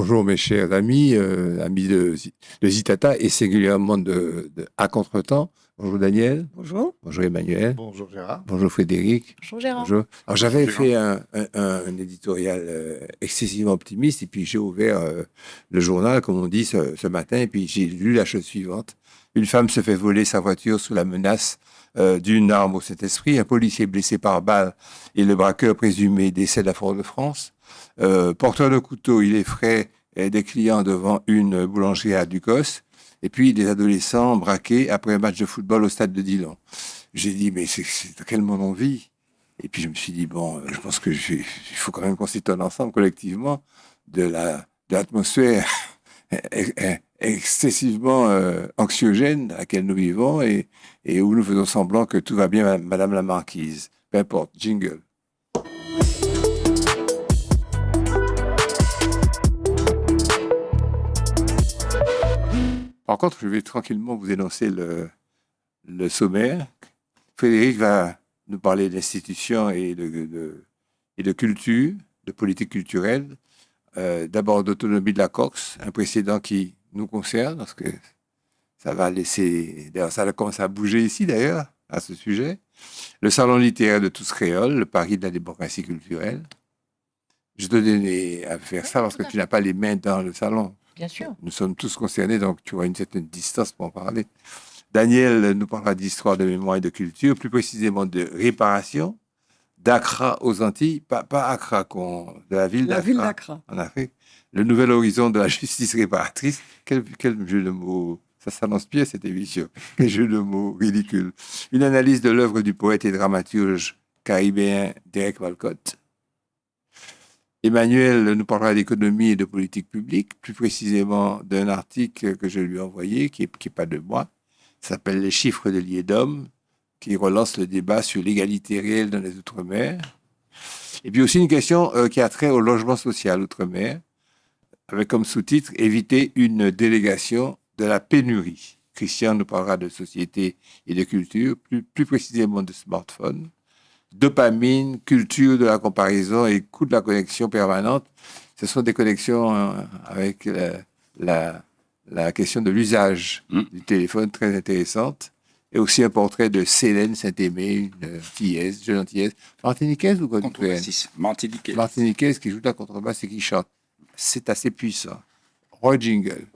Bonjour mes chers amis, amis de Zitata et singulièrement à Contretemps. Bonjour Daniel. Bonjour. Bonjour Emmanuel. Bonjour Gérard. Bonjour Frédéric. Bonjour Gérard. Bonjour. Alors j'avais Bonjour, fait un éditorial excessivement optimiste et puis j'ai ouvert le journal, comme on dit, ce matin et puis j'ai lu la chose suivante. Une femme se fait voler sa voiture sous la menace d'une arme au Saint-Esprit. Un policier blessé par balle et le braqueur présumé décède à Fort-de-France. Porteur de couteau, il effraie des clients devant une boulangerie à Ducos. Et puis des adolescents braqués après un match de football au stade de Dillon. J'ai dit, mais c'est dans quel monde on vit? Et puis je me suis dit, bon, je pense qu'il faut quand même qu'on s'étonne ensemble, collectivement, de l'atmosphère excessivement anxiogène à laquelle nous vivons et où nous faisons semblant que tout va bien, Madame la Marquise. Peu importe, jingle. Par contre, je vais tranquillement vous énoncer le sommaire. Frédéric va nous parler d'institutions et de culture, de politique culturelle. D'abord d'autonomie de la Corse, un précédent qui nous concerne, parce que ça va laisser... D'ailleurs, ça a commencé à bouger ici, d'ailleurs, à ce sujet. Le salon littéraire de tous créoles, le pari de la démocratie culturelle. Je te donne à faire ça parce que tu n'as pas les mains dans le salon. Bien sûr. Nous sommes tous concernés, donc tu auras une certaine distance pour en parler. Daniel nous parlera d'histoire, de mémoire et de culture, plus précisément de réparation, d'Accra aux Antilles, pas Accra, de la ville d'Accra. La ville d'Accra. En Afrique. Le nouvel horizon de la justice réparatrice. Quel jeu de mots. Ça s'annonce bien, cette émission. Quel jeu de mots ridicule. Une analyse de l'œuvre du poète et dramaturge caribéen Derek Walcott. Emmanuel nous parlera d'économie et de politique publique, plus précisément d'un article que je lui ai envoyé, qui n'est pas de moi. Ça s'appelle « Les chiffres de l'IEDOM », qui relance le débat sur l'égalité réelle dans les Outre-mer. Et puis aussi une question qui a trait au logement social Outre-mer, avec comme sous-titre « Éviter une délégation de la pénurie ». Christian nous parlera de société et de culture, plus précisément de smartphones. Dopamine, culture de la comparaison et coût de la connexion permanente. Ce sont des connexions avec la question de l'usage du téléphone très intéressante. Et aussi un portrait de Célène Saint-Aimé, une antillaise, jeune antillaise. Martiniquaise ou quoi? Martiniquaise. Martiniquaise qui joue de la contrebasse et qui chante. C'est assez puissant. Roy Jingle.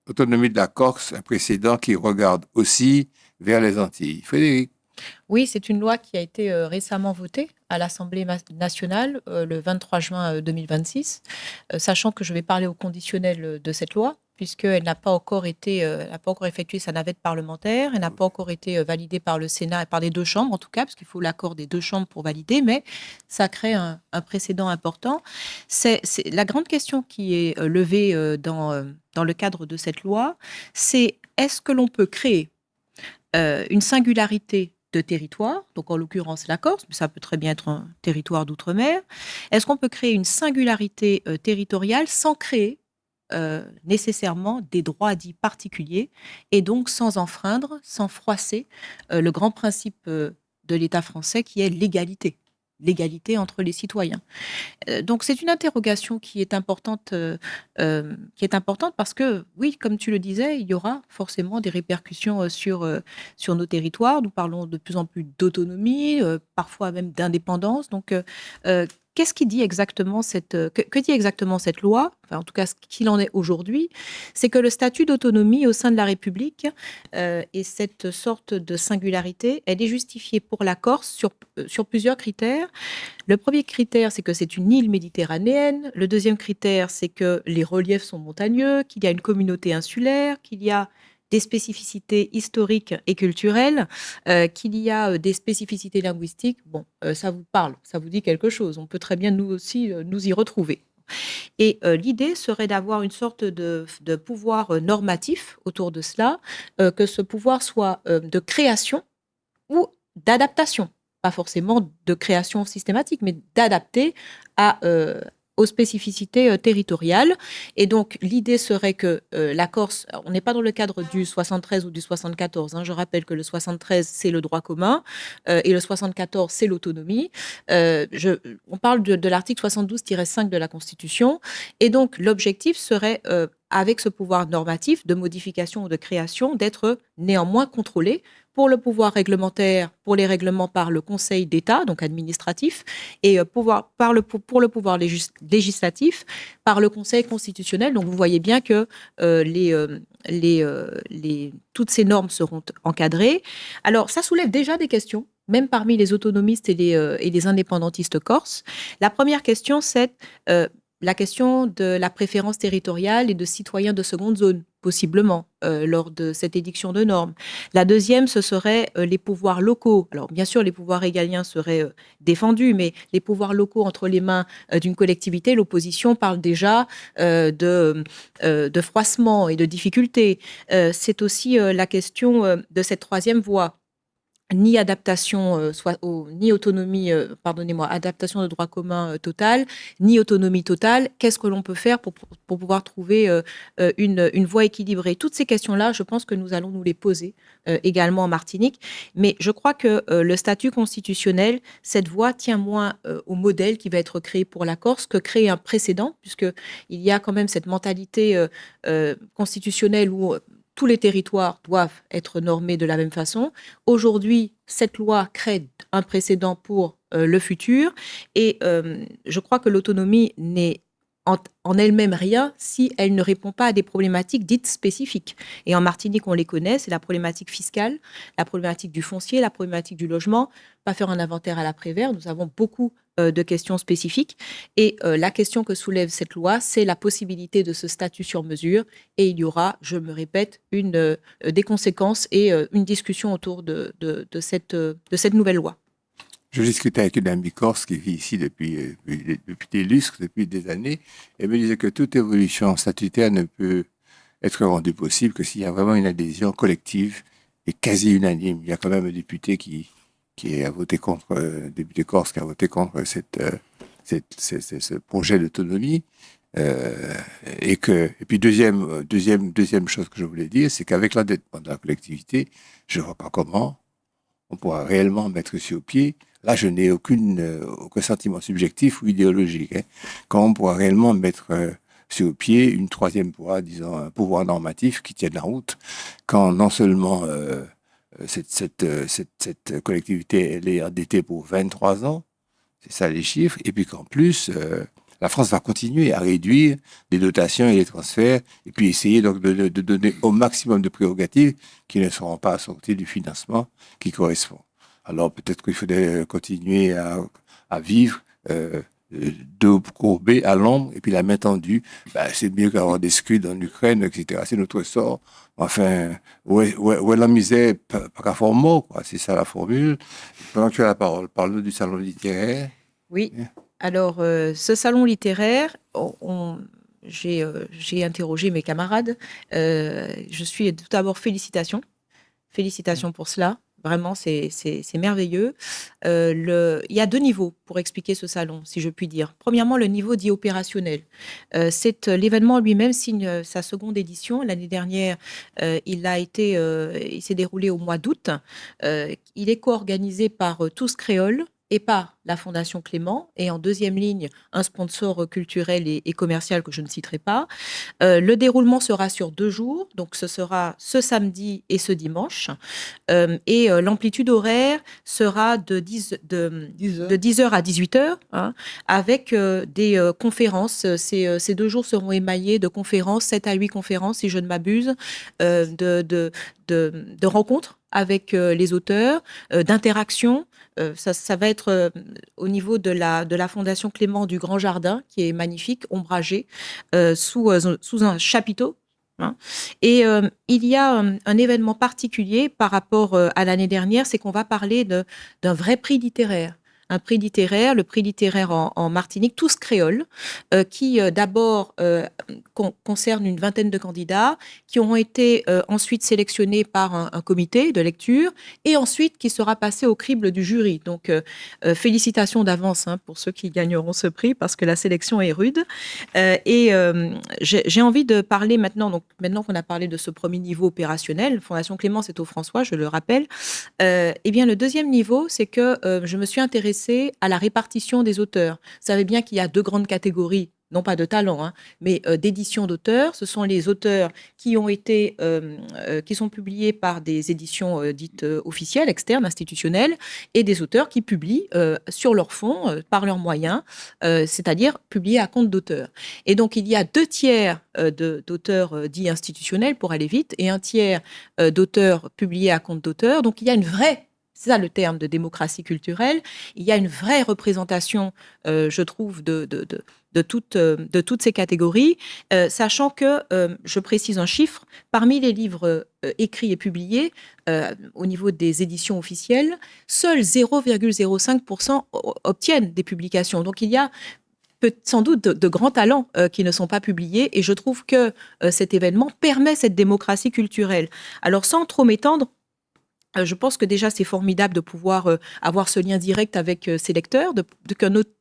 Autonomie de la Corse, un précédent qui regarde aussi vers les Antilles. Frédéric. Oui, c'est une loi qui a été récemment votée à l'Assemblée nationale le 23 juin 2026, sachant que je vais parler au conditionnel de cette loi, puisqu'elle n'a pas encore effectué sa navette parlementaire, elle n'a pas encore été validée par le Sénat et par les deux chambres en tout cas, parce qu'il faut l'accord des deux chambres pour valider, mais ça crée un précédent important. C'est la grande question qui est levée dans le cadre de cette loi, c'est est-ce que l'on peut créer une singularité de territoire, donc en l'occurrence la Corse, mais ça peut très bien être un territoire d'outre-mer. Est-ce qu'on peut créer une singularité territoriale sans créer nécessairement des droits dits particuliers et donc sans enfreindre, sans froisser le grand principe de l'État français qui est l'égalité entre les citoyens. Donc c'est une interrogation qui est importante parce que, oui, comme tu le disais, il y aura forcément des répercussions sur nos territoires. Nous parlons de plus en plus d'autonomie, parfois même d'indépendance. Donc, qu'est-ce qui dit exactement que dit exactement cette loi? Enfin, en tout cas, ce qu'il en est aujourd'hui, c'est que le statut d'autonomie au sein de la République et cette sorte de singularité, elle est justifiée pour la Corse sur plusieurs critères. Le premier critère, c'est que c'est une île méditerranéenne. Le deuxième critère, c'est que les reliefs sont montagneux, qu'il y a une communauté insulaire, qu'il y a des spécificités historiques et culturelles, qu'il y a des spécificités linguistiques. Bon, ça vous parle, ça vous dit quelque chose. On peut très bien, nous aussi, nous y retrouver. Et l'idée serait d'avoir une sorte de pouvoir normatif autour de cela, que ce pouvoir soit de création ou d'adaptation. Pas forcément de création systématique, mais d'adapter aux spécificités territoriales. Et donc, l'idée serait que la Corse, on n'est pas dans le cadre du 73 ou du 74. Je rappelle que le 73, c'est le droit commun et le 74, c'est l'autonomie. On parle de l'article 72-5 de la Constitution. Et donc, l'objectif serait, avec ce pouvoir normatif de modification ou de création, d'être néanmoins contrôlé pour le pouvoir réglementaire, pour les règlements par le Conseil d'État, donc administratif, et pour le pouvoir législatif, par le Conseil constitutionnel. Donc vous voyez bien que toutes ces normes seront encadrées. Alors ça soulève déjà des questions, même parmi les autonomistes et les indépendantistes corses. La première question, c'est la question de la préférence territoriale et de citoyens de seconde zone, possiblement, lors de cette édiction de normes. La deuxième, ce serait les pouvoirs locaux. Alors, bien sûr, les pouvoirs régaliens seraient défendus, mais les pouvoirs locaux entre les mains d'une collectivité, l'opposition parle déjà de froissement et de difficultés. C'est aussi la question de cette troisième voie. Ni adaptation, ni autonomie, adaptation de droit commun totale, ni autonomie totale. Qu'est-ce que l'on peut faire pour pouvoir trouver une voie équilibrée? Toutes ces questions-là, je pense que nous allons nous les poser également en Martinique. Mais je crois que le statut constitutionnel, cette voie tient moins au modèle qui va être créé pour la Corse que créer un précédent, puisqu'il y a quand même cette mentalité constitutionnelle où tous les territoires doivent être normés de la même façon. Aujourd'hui, cette loi crée un précédent pour le futur et je crois que l'autonomie n'est en elle-même rien si elle ne répond pas à des problématiques dites spécifiques. Et en Martinique, on les connaît, c'est la problématique fiscale, la problématique du foncier, la problématique du logement. Pas faire un inventaire à l'après-vert, nous avons beaucoup de questions spécifiques. Et la question que soulève cette loi, c'est la possibilité de ce statut sur mesure. Et il y aura, je me répète, des conséquences et une discussion autour de cette nouvelle loi. Je discutais avec une amie corse qui vit ici depuis des lustres, depuis des années. Elle me disait que toute évolution statutaire ne peut être rendue possible que s'il y a vraiment une adhésion collective et quasi unanime. Il y a quand même un député qui a voté contre, député corse qui a voté contre ce projet d'autonomie. Et puis deuxième chose que je voulais dire, c'est qu'avec l'endettement de la collectivité, je ne vois pas comment on pourra réellement mettre sur pied. Là, je n'ai aucun sentiment subjectif ou idéologique. Comment on pourra réellement mettre sur pied une troisième voie, disons un pouvoir normatif qui tienne la route, quand non seulement cette collectivité elle est endettée pour 23 ans, c'est ça les chiffres, et puis qu'en plus la France va continuer à réduire les dotations et les transferts, et puis essayer donc de donner au maximum de prérogatives qui ne seront pas assorties du financement qui correspond. Alors peut-être qu'il faudrait continuer à vivre dos courbé à l'ombre et puis la main tendue. C'est mieux qu'avoir des scuds en Ukraine, etc. C'est notre sort. Enfin, où est la misère, pas qu'à fort mort, quoi. C'est ça la formule. Pendant que tu as la parole, parle-nous du salon littéraire. Oui. Alors, ce salon littéraire, j'ai interrogé mes camarades. Je suis tout d'abord félicitations pour cela. Vraiment, c'est merveilleux. Il y a deux niveaux pour expliquer ce salon, si je puis dire. Premièrement, le niveau dit opérationnel. L'événement lui-même signe sa seconde édition. L'année dernière, il s'est déroulé au mois d'août. Il est co-organisé par Tous Créoles et par la Fondation Clément, et en deuxième ligne, un sponsor culturel et commercial que je ne citerai pas. Le déroulement sera sur 2 jours, donc ce sera ce samedi et ce dimanche. Et l'amplitude horaire sera de 10h à 18h, avec des conférences. Ces 2 jours seront émaillés de conférences, 7 à 8 conférences, si je ne m'abuse, de rencontres avec les auteurs, d'interactions. Ça va être au niveau de la Fondation Clément du Grand Jardin, qui est magnifique, ombragé, sous un chapiteau. Et il y a un événement particulier par rapport à l'année dernière, c'est qu'on va parler d'un vrai prix littéraire. un prix littéraire, le prix littéraire en Martinique, tous créoles, qui d'abord concerne une vingtaine de candidats, qui auront été ensuite sélectionnés par un comité de lecture, et ensuite qui sera passé au crible du jury. Donc, félicitations d'avance pour ceux qui gagneront ce prix, parce que la sélection est rude. J'ai envie de parler maintenant qu'on a parlé de ce premier niveau opérationnel, Fondation Clémence et François, je le rappelle, eh bien, le deuxième niveau, c'est que je me suis intéressée à la répartition des auteurs. Vous savez bien qu'il y a deux grandes catégories, non pas de talent, mais d'édition d'auteurs. Ce sont les auteurs qui sont publiés par des éditions dites officielles, externes, institutionnelles, et des auteurs qui publient sur leur fonds, par leurs moyens, c'est-à-dire publiés à compte d'auteur. Et donc, il y a 2/3 d'auteurs dits institutionnels, pour aller vite, et 1/3 d'auteurs publiés à compte d'auteur. Donc, il y a une vraie, c'est ça le terme de démocratie culturelle, il y a une vraie représentation, je trouve, de toutes ces catégories, sachant que, je précise un chiffre, parmi les livres écrits et publiés au niveau des éditions officielles, seuls 0,05% obtiennent des publications. Donc, il y a sans doute de grands talents qui ne sont pas publiés, et je trouve que cet événement permet cette démocratie culturelle. Alors, sans trop m'étendre, je pense que déjà c'est formidable de pouvoir avoir ce lien direct avec ses lecteurs,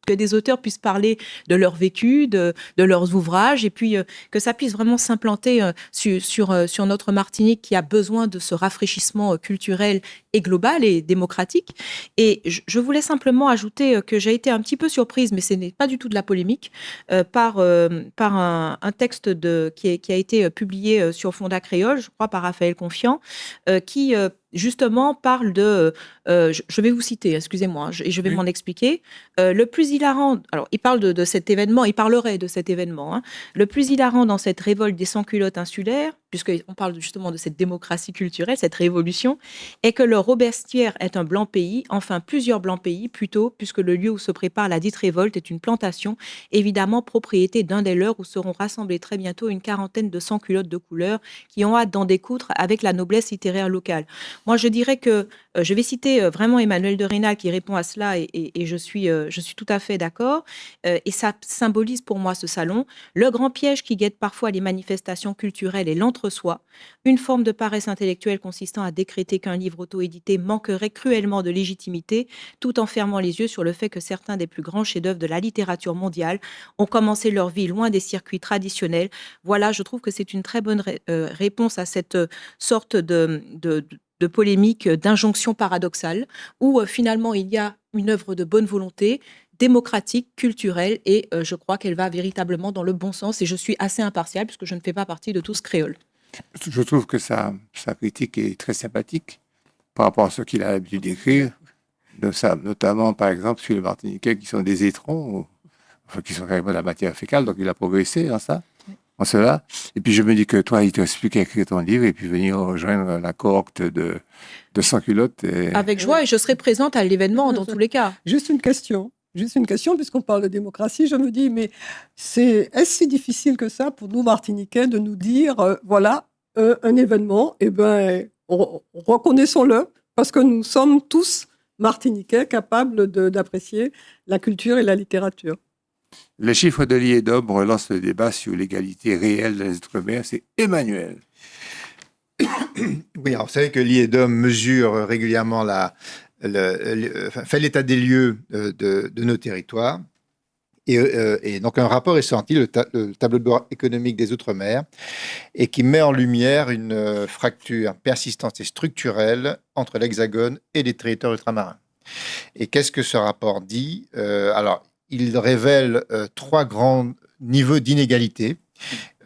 que des auteurs puissent parler de leur vécu, de leurs ouvrages, et puis que ça puisse vraiment s'implanter sur notre Martinique, qui a besoin de ce rafraîchissement culturel et global et démocratique. Et je voulais simplement ajouter que j'ai été un petit peu surprise, mais ce n'est pas du tout de la polémique, par un texte qui a été publié sur Fonda Créole, je crois par Raphaël Confiant, qui justement parle de, je vais vous citer, excusez-moi, et je vais m'en expliquer. Le plus hilarant, alors il parle de cet événement, il parlerait de cet événement, le plus hilarant dans cette révolte des sans-culottes insulaires, puisqu'on parle justement de cette démocratie culturelle, cette révolution, est que le Robespierre est un blanc pays, enfin plusieurs blancs pays plutôt, puisque le lieu où se prépare la dite révolte est une plantation, évidemment propriété d'un des leurs, où seront rassemblés très bientôt une quarantaine de sans-culottes de couleur qui ont hâte d'en découdre avec la noblesse littéraire locale. Moi, je dirais que je vais citer vraiment Emmanuel de Rênal qui répond à cela, et je suis tout à fait d'accord. Et ça symbolise pour moi ce salon. Le grand piège qui guette parfois les manifestations culturelles est l'entre-soi, une forme de paresse intellectuelle consistant à décréter qu'un livre auto-édité manquerait cruellement de légitimité, tout en fermant les yeux sur le fait que certains des plus grands chefs-d'œuvre de la littérature mondiale ont commencé leur vie loin des circuits traditionnels. Voilà, je trouve que c'est une très bonne réponse à cette sorte de polémique, d'injonction paradoxale, où finalement il y a une œuvre de bonne volonté, démocratique, culturelle, et je crois qu'elle va véritablement dans le bon sens, et je suis assez impartiale puisque je ne fais pas partie de tous créoles. Je trouve que sa critique est très sympathique par rapport à ce qu'il a l'habitude d'écrire, notamment par exemple sur les Martiniquais qui sont des étrons, enfin, qui sont carrément de la matière fécale, donc il a progressé dans ça. En cela. Et puis je me dis que toi, il te reste plus qu'à écrire ton livre et puis venir rejoindre la cohorte de sans-culottes. Avec joie, et je serai présente à l'événement dans tous les cas. Juste une question, puisqu'on parle de démocratie, je me dis, mais est-ce si difficile que ça pour nous Martiniquais de nous dire, voilà, un événement, eh ben, reconnaissons-le, parce que nous sommes tous Martiniquais capables d'apprécier la culture et la littérature. Le chiffre de l'IEDOM relance le débat sur l'égalité réelle des Outre-mer. C'est Emmanuel. Oui, alors vous savez que l'IEDOM mesure régulièrement fait l'état des lieux de nos territoires. Et donc un rapport est sorti, le tableau de bord économique des Outre-mer, et qui met en lumière une fracture persistante et structurelle entre l'Hexagone et les territoires ultramarins. Et qu'est-ce que ce rapport dit ? Alors, il révèle 3 grands niveaux d'inégalité.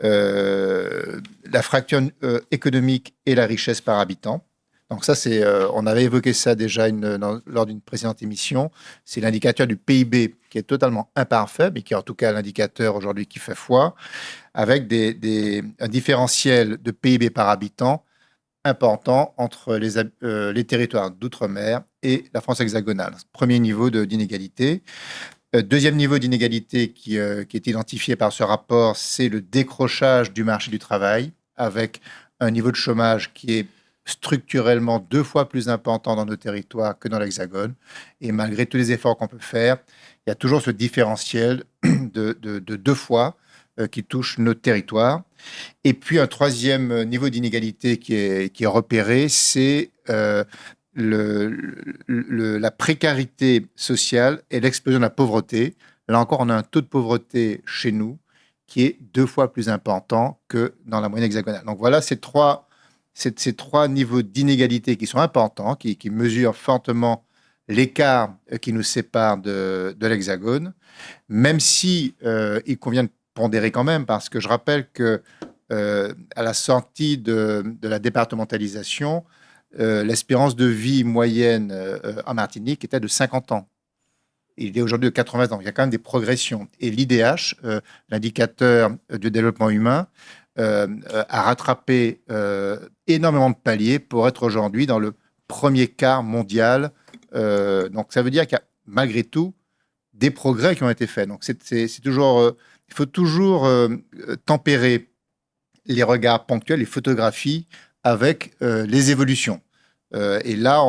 La fracture économique et la richesse par habitant. Donc ça, on avait évoqué ça déjà lors d'une précédente émission. C'est l'indicateur du PIB qui est totalement imparfait, mais qui est en tout cas l'indicateur aujourd'hui qui fait foi, avec un différentiel de PIB par habitant important entre les territoires d'outre-mer et la France hexagonale. Premier niveau d'inégalité. Deuxième niveau d'inégalité qui est identifié par ce rapport, c'est le décrochage du marché du travail, avec un niveau de chômage qui est structurellement 2 fois plus important dans nos territoires que dans l'Hexagone. Et malgré tous les efforts qu'on peut faire, il y a toujours ce différentiel de 2 fois qui touche notre territoire. Et puis un troisième niveau d'inégalité qui est repéré, c'est la précarité sociale et l'explosion de la pauvreté. Là encore, on a un taux de pauvreté chez nous qui est 2 fois plus important que dans la moyenne hexagonale. Donc voilà ces trois niveaux d'inégalité qui sont importants, qui mesurent fortement l'écart qui nous sépare de l'Hexagone, même si il convient de pondérer quand même, parce que je rappelle que à la sortie de la départementalisation, l'espérance de vie moyenne en Martinique était de 50 ans. Il est aujourd'hui de 80 ans. Il y a quand même des progressions. Et l'IDH, l'indicateur du développement humain, a rattrapé énormément de paliers pour être aujourd'hui dans le premier quart mondial. Donc ça veut dire qu'il y a malgré tout des progrès qui ont été faits. Donc c'est toujours, il faut toujours tempérer les regards ponctuels, les photographies avec les évolutions. Et là,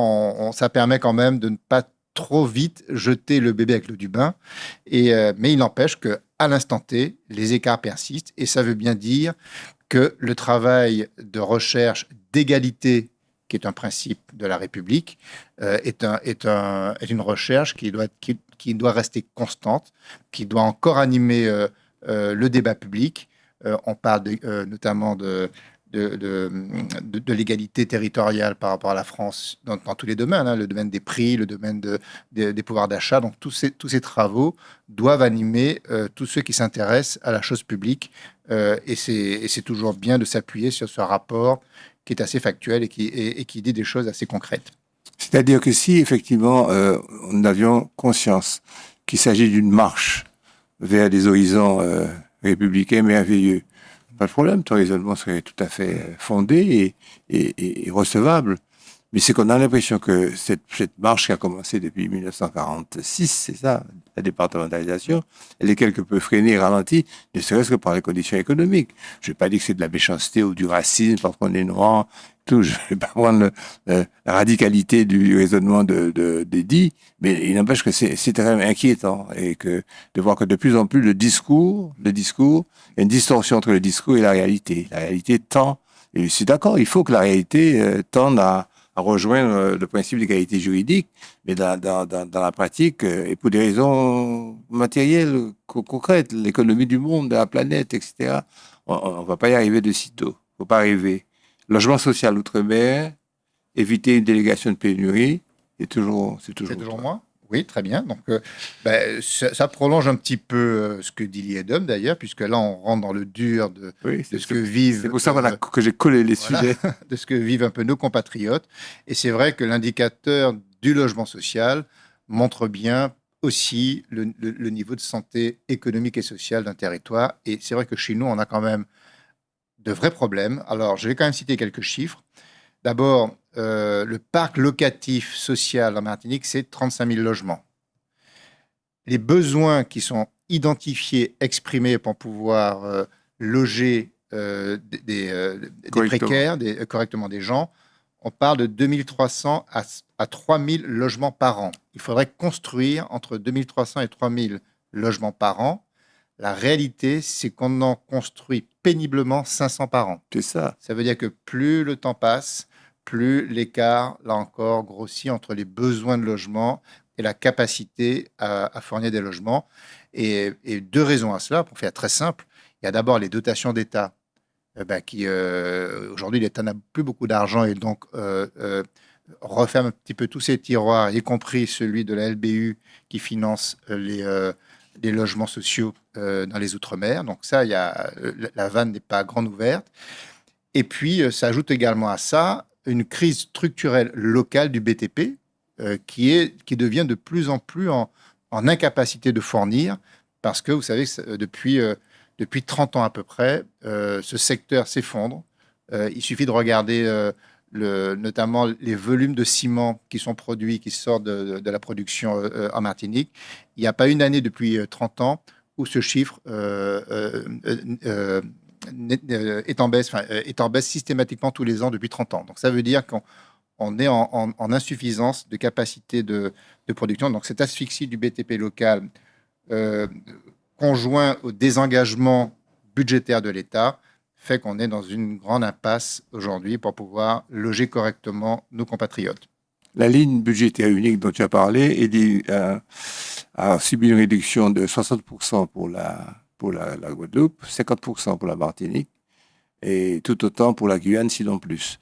ça permet quand même de ne pas trop vite jeter le bébé avec l'eau du bain. Mais il n'empêche qu'à l'instant T, les écarts persistent. Et ça veut bien dire que le travail de recherche d'égalité, qui est un principe de la République, est une recherche qui doit rester constante, qui doit encore animer le débat public. On parle notamment de l'égalité territoriale par rapport à la France dans tous les domaines, hein, le domaine des prix, le domaine des pouvoirs d'achat. Donc tous ces travaux doivent animer tous ceux qui s'intéressent à la chose publique. Et c'est toujours bien de s'appuyer sur ce rapport qui est assez factuel et qui dit des choses assez concrètes. C'est-à-dire que si effectivement nous avions conscience qu'il s'agit d'une marche vers des horizons républicains merveilleux, pas de problème, ton raisonnement serait tout à fait fondé et recevable. Mais c'est qu'on a l'impression que cette marche qui a commencé depuis 1946, c'est ça, la départementalisation, elle est quelque peu freinée, ralentie, ne serait-ce que par les conditions économiques. Je ne vais pas dire que c'est de la méchanceté ou du racisme parce qu'on est noir, tout. Je ne vais pas prendre la radicalité du raisonnement d'Eddy, mais il n'empêche que c'est très inquiétant et que de voir que de plus en plus le discours, il y a une distorsion entre le discours et la réalité. La réalité tend, et je suis d'accord, il faut que la réalité tende à rejoindre le principe d'égalité juridique, mais dans la pratique, et pour des raisons matérielles, concrètes, l'économie du monde, de la planète, etc., on ne va pas y arriver de sitôt. Il ne faut pas rêver. Logement social outre-mer, éviter une délégation de pénurie, c'est toujours moi. Oui, très bien. Donc, ça prolonge un petit peu ce que dit Liedom, d'ailleurs, puisque là, on rentre dans le dur de ce que vivent... C'est pour ça que j'ai collé les sujets. De ce que vivent un peu nos compatriotes. Et c'est vrai que l'indicateur du logement social montre bien aussi le niveau de santé économique et sociale d'un territoire. Et c'est vrai que chez nous, on a quand même de vrais problèmes. Alors, je vais quand même citer quelques chiffres. D'abord, le parc locatif social en Martinique, c'est 35 000 logements. Les besoins qui sont identifiés, exprimés pour pouvoir loger des précaires, correctement des gens, on parle de 2300 à 3000 logements par an. Il faudrait construire entre 2300 et 3000 logements par an. La réalité, c'est qu'on en construit péniblement 500 par an. C'est ça. Ça veut dire que plus le temps passe, plus l'écart, là encore, grossit entre les besoins de logement et la capacité à fournir des logements. Et 2 raisons à cela, pour faire très simple. Il y a d'abord les dotations d'État, qui, aujourd'hui, l'État n'a plus beaucoup d'argent et donc referme un petit peu tous ses tiroirs, y compris celui de la LBU qui finance les logements sociaux dans les Outre-mer. Donc ça, la vanne n'est pas grande ouverte. Et puis, ça ajoute également à ça une crise structurelle locale du BTP qui devient de plus en plus en incapacité de fournir parce que, vous savez, depuis 30 ans à peu près, ce secteur s'effondre. Il suffit de regarder notamment les volumes de ciment qui sont produits, qui sortent de la production en Martinique. Il n'y a pas une année depuis 30 ans où ce chiffre est en baisse systématiquement tous les ans depuis 30 ans. Donc ça veut dire qu'on est en insuffisance de capacité de production. Donc cette asphyxie du BTP local, conjoint au désengagement budgétaire de l'État, fait qu'on est dans une grande impasse aujourd'hui pour pouvoir loger correctement nos compatriotes. La ligne budgétaire unique dont tu as parlé a subi une réduction de 60% pour la Guadeloupe, 50% pour la Martinique et tout autant pour la Guyane, sinon plus.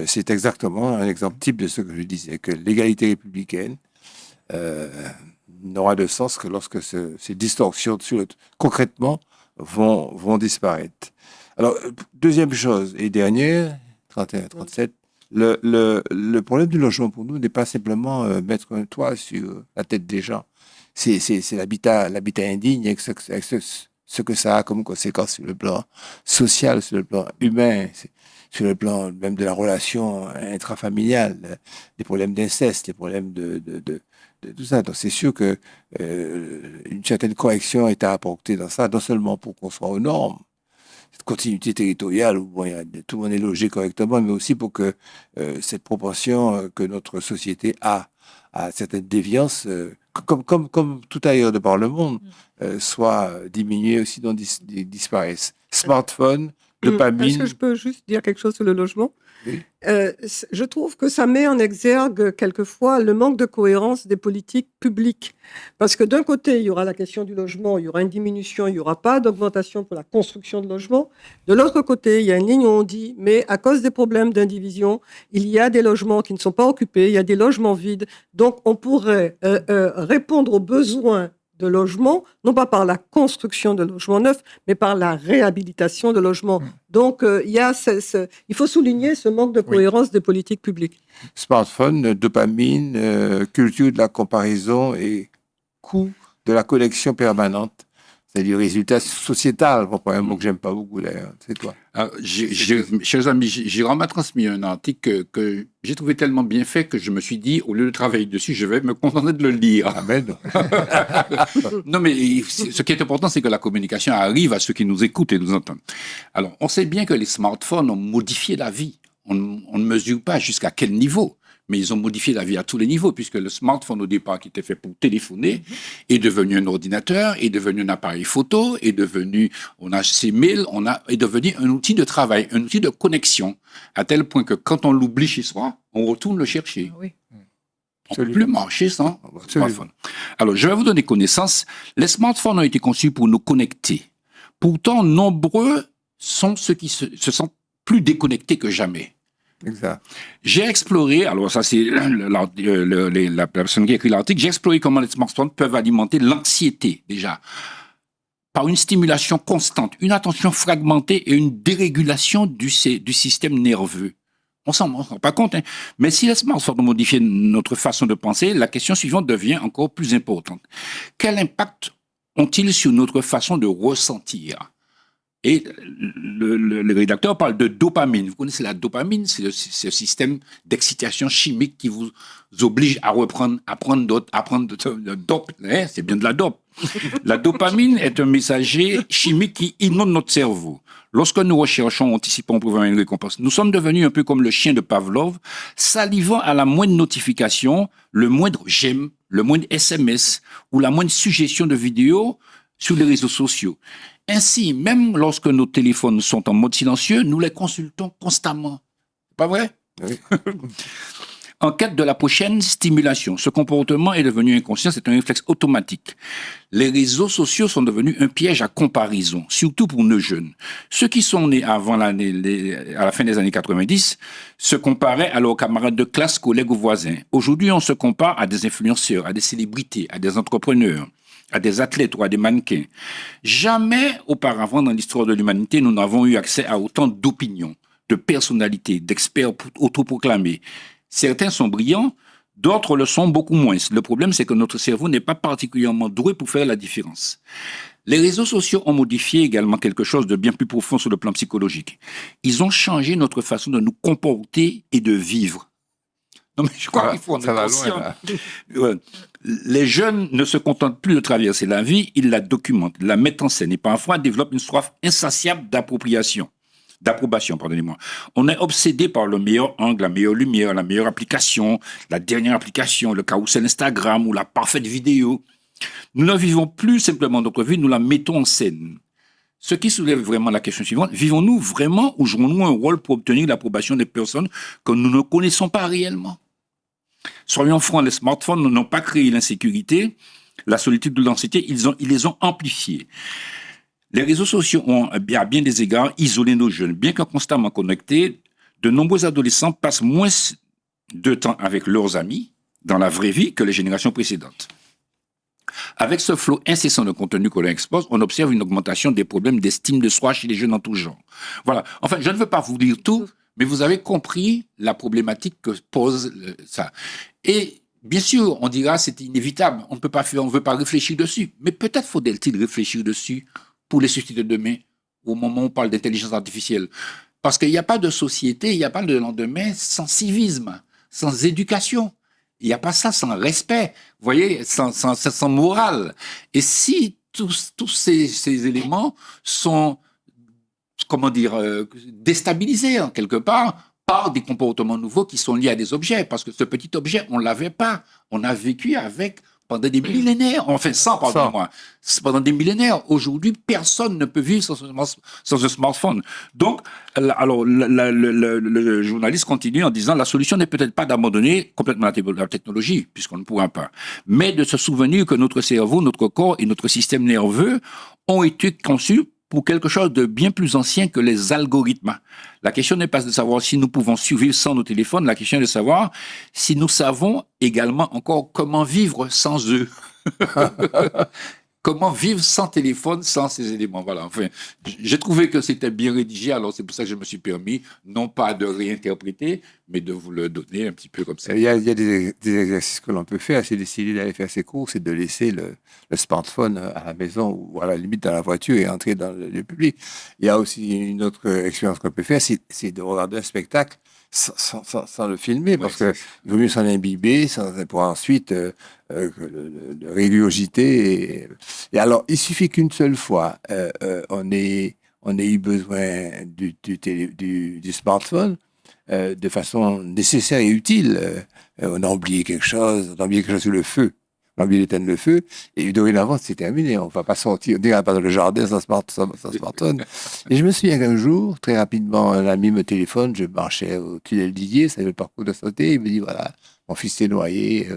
C'est exactement un exemple type de ce que je disais, que l'égalité républicaine n'aura de sens que lorsque ces distorsions concrètement vont disparaître. Alors, deuxième chose et dernière, 31-37, le problème du logement pour nous n'est pas simplement mettre un toit sur la tête des gens. C'est l'habitat indigne avec ce que ça a comme conséquence sur le plan social, sur le plan humain, sur le plan même de la relation intrafamiliale, des problèmes d'inceste, des problèmes de tout ça. Donc c'est sûr que une certaine correction est à apporter dans ça, non seulement pour qu'on soit aux normes, cette continuité territoriale où tout le monde est logé correctement, mais aussi pour que cette proportion que notre société a à certaines déviances, comme tout ailleurs de par le monde, soit diminuée aussi, dont disparaissent. Smartphone, dopamine. Est-ce que je peux juste dire quelque chose sur le logement ? Oui. Je trouve que ça met en exergue quelquefois le manque de cohérence des politiques publiques. Parce que d'un côté, il y aura la question du logement, il y aura une diminution, il n'y aura pas d'augmentation pour la construction de logements. De l'autre côté, il y a une ligne où on dit, mais à cause des problèmes d'indivision, il y a des logements qui ne sont pas occupés, il y a des logements vides. Donc, on pourrait répondre aux besoins de logement, non pas par la construction de logements neufs, mais par la réhabilitation de logements. Donc, il faut souligner ce manque de cohérence des politiques publiques. Smartphone, dopamine, culture de la comparaison et coût de la connexion permanente. C'est-à-dire résultat sociétal, pour un mot que j'aime pas beaucoup d'ailleurs. C'est toi. Chers amis, Jérôme m'a transmis un article que j'ai trouvé tellement bien fait que je me suis dit, au lieu de travailler dessus, je vais me contenter de le lire. Amen. Non, mais ce qui est important, c'est que la communication arrive à ceux qui nous écoutent et nous entendent. Alors, on sait bien que les smartphones ont modifié la vie. On ne mesure pas jusqu'à quel niveau. Mais ils ont modifié la vie à tous les niveaux, puisque le smartphone, au départ, qui était fait pour téléphoner, est devenu un ordinateur, est devenu un appareil photo, est devenu, on a ses mails, est devenu un outil de travail, un outil de connexion, à tel point que quand on l'oublie chez soi, on retourne le chercher. Oui. On ne peut plus marcher sans smartphone. Alors, je vais vous donner connaissance. Les smartphones ont été conçus pour nous connecter. Pourtant, nombreux sont ceux qui se sentent plus déconnectés que jamais. Exact. J'ai exploré, alors ça c'est la personne qui a écrit l'article, j'ai exploré comment les smartphones peuvent alimenter l'anxiété déjà par une stimulation constante, une attention fragmentée et une dérégulation du système nerveux. On s'en rend pas compte, hein. Mais si les smartphones ont modifié notre façon de penser, la question suivante devient encore plus importante. Quel impact ont-ils sur notre façon de ressentir ? Et le rédacteur parle de dopamine. Vous connaissez la dopamine, c'est ce système d'excitation chimique qui vous oblige à prendre de dope. Hein, c'est bien de la dope. La dopamine est un messager chimique qui inonde notre cerveau. Lorsque nous recherchons, anticipons pour avoir une récompense, nous sommes devenus un peu comme le chien de Pavlov, salivant à la moindre notification, le moindre j'aime, le moindre SMS ou la moindre suggestion de vidéo sur les réseaux sociaux. Ainsi, même lorsque nos téléphones sont en mode silencieux, nous les consultons constamment. Pas vrai ? Oui. En quête de la prochaine stimulation, ce comportement est devenu inconscient, c'est un réflexe automatique. Les réseaux sociaux sont devenus un piège à comparaison, surtout pour nos jeunes. Ceux qui sont nés avant à la fin des années 90 se comparaient à leurs camarades de classe, collègues ou voisins. Aujourd'hui, on se compare à des influenceurs, à des célébrités, à des entrepreneurs, à des athlètes ou à des mannequins. Jamais auparavant dans l'histoire de l'humanité, nous n'avons eu accès à autant d'opinions, de personnalités, d'experts autoproclamés. Certains sont brillants, d'autres le sont beaucoup moins. Le problème, c'est que notre cerveau n'est pas particulièrement doué pour faire la différence. Les réseaux sociaux ont modifié également quelque chose de bien plus profond sur le plan psychologique. Ils ont changé notre façon de nous comporter et de vivre. Non, mais je crois qu'il faut en Ça être va conscient. loin, là. Ouais. Les jeunes ne se contentent plus de traverser la vie, ils la documentent, la mettent en scène et parfois développent une soif insatiable d'approbation, pardonnez-moi. On est obsédé par le meilleur angle, la meilleure lumière, la meilleure application, la dernière application, le carrousel Instagram ou la parfaite vidéo. Nous ne vivons plus simplement notre vie, nous la mettons en scène. Ce qui soulève vraiment la question suivante, vivons-nous vraiment ou jouons-nous un rôle pour obtenir l'approbation des personnes que nous ne connaissons pas réellement? Soyons francs, les smartphones n'ont pas créé l'insécurité, la solitude ou l'anxiété, ils les ont amplifiés. Les réseaux sociaux ont, à bien des égards, isolé nos jeunes. Bien que constamment connectés, de nombreux adolescents passent moins de temps avec leurs amis dans la vraie vie que les générations précédentes. Avec ce flot incessant de contenu qu'on leur expose, on observe une augmentation des problèmes d'estime de soi chez les jeunes en tout genre. Voilà. Enfin, je ne veux pas vous dire tout, mais vous avez compris la problématique que pose ça. Et bien sûr, on dira c'est inévitable, on ne veut pas réfléchir dessus. Mais peut-être faudrait-il réfléchir dessus pour les sociétés de demain, au moment où on parle d'intelligence artificielle. Parce qu'il n'y a pas de société, il n'y a pas de lendemain sans civisme, sans éducation. Il n'y a pas ça sans respect, vous voyez, sans morale. Et si tous ces éléments sont, comment dire, déstabilisés en quelque part par des comportements nouveaux qui sont liés à des objets, parce que ce petit objet, on ne l'avait pas. On a vécu avec pendant des millénaires, enfin pardonnez-moi, pendant des millénaires. Aujourd'hui, personne ne peut vivre sans un smartphone. Donc, alors, le journaliste continue en disant la solution n'est peut-être pas d'abandonner complètement la technologie, puisqu'on ne pourra pas, mais de se souvenir que notre cerveau, notre corps et notre système nerveux ont été conçus pour quelque chose de bien plus ancien que les algorithmes. La question n'est pas de savoir si nous pouvons survivre sans nos téléphones, la question est de savoir si nous savons également encore comment vivre sans eux. Comment vivre sans téléphone, sans ces éléments. Voilà. Enfin, j'ai trouvé que c'était bien rédigé, alors c'est pour ça que je me suis permis, non pas de réinterpréter, mais de vous le donner un petit peu comme ça. Il y a des exercices que l'on peut faire, c'est d'essayer d'aller faire ses courses et de laisser le smartphone à la maison ou à la limite dans la voiture et entrer dans le lieu public. Il y a aussi une autre expérience qu'on peut faire, c'est de regarder un spectacle sans le filmer, parce qu'il vaut mieux s'en imbiber pour ensuite le régurgiter. Et alors, il suffit qu'une seule fois, on ait eu besoin du smartphone de façon nécessaire et utile. On a oublié quelque chose, sur le feu. On a oublié d'éteindre le feu, et dorénavant, c'est terminé. On ne va pas sortir, on ira pas dans le jardin sans smartphone. Et je me souviens qu'un jour, très rapidement, un ami me téléphone, je marchais au tunnel Didier, ça le parcours de santé, il me dit, voilà, mon fils s'est noyé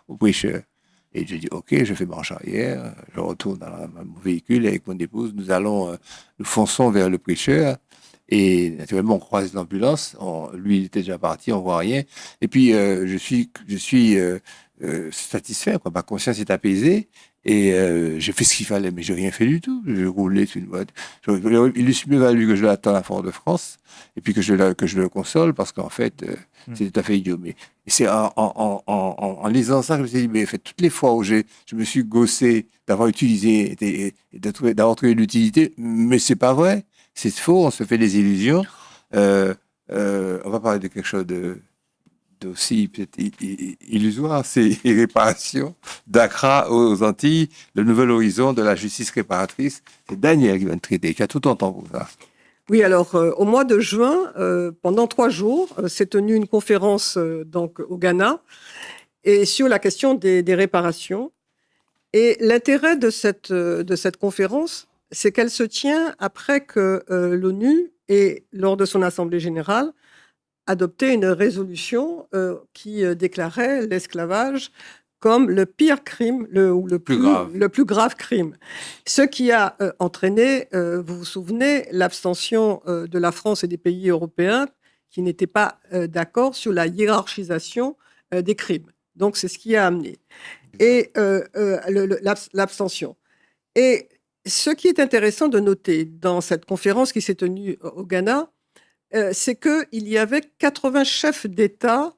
au Prêcheur. Et je dis, ok, je fais marche arrière, je retourne dans mon véhicule avec mon épouse, nous fonçons vers le Prêcheur, et naturellement, on croise l'ambulance, lui, il était déjà parti, on voit rien, et puis je suis satisfait, quoi. Ma conscience est apaisée, et j'ai fait ce qu'il fallait, mais j'ai rien fait du tout. Je roulais sur une voiture. Il est mieux valu que je l'attende à Fort-de-France, et puis que je le console, parce qu'en fait, c'est tout à fait idiot. Mais c'est en lisant ça que je me suis dit, mais en fait, toutes les fois où je me suis gaussé d'avoir utilisé et d'avoir trouvé l'utilité, mais c'est pas vrai, c'est faux, on se fait des illusions. On va parler de quelque chose d'aussi peut-être illusoire, c'est les réparations d'Accra aux Antilles, le nouvel horizon de la justice réparatrice. C'est Daniel qui va nous traiter, qui a tout entend pour ça. Oui, alors au mois de juin, pendant 3 jours, s'est tenue une conférence donc au Ghana et sur la question des réparations. Et l'intérêt de cette conférence, c'est qu'elle se tient après que l'ONU, et lors de son assemblée générale, adopté une résolution qui déclarait l'esclavage comme le pire crime, le plus grave crime. Ce qui a entraîné, vous vous souvenez, l'abstention de la France et des pays européens qui n'étaient pas d'accord sur la hiérarchisation des crimes. Donc, c'est ce qui a amené. Et l'abstention. Et ce qui est intéressant de noter dans cette conférence qui s'est tenue au Ghana, c'est qu'il y avait 80 chefs d'État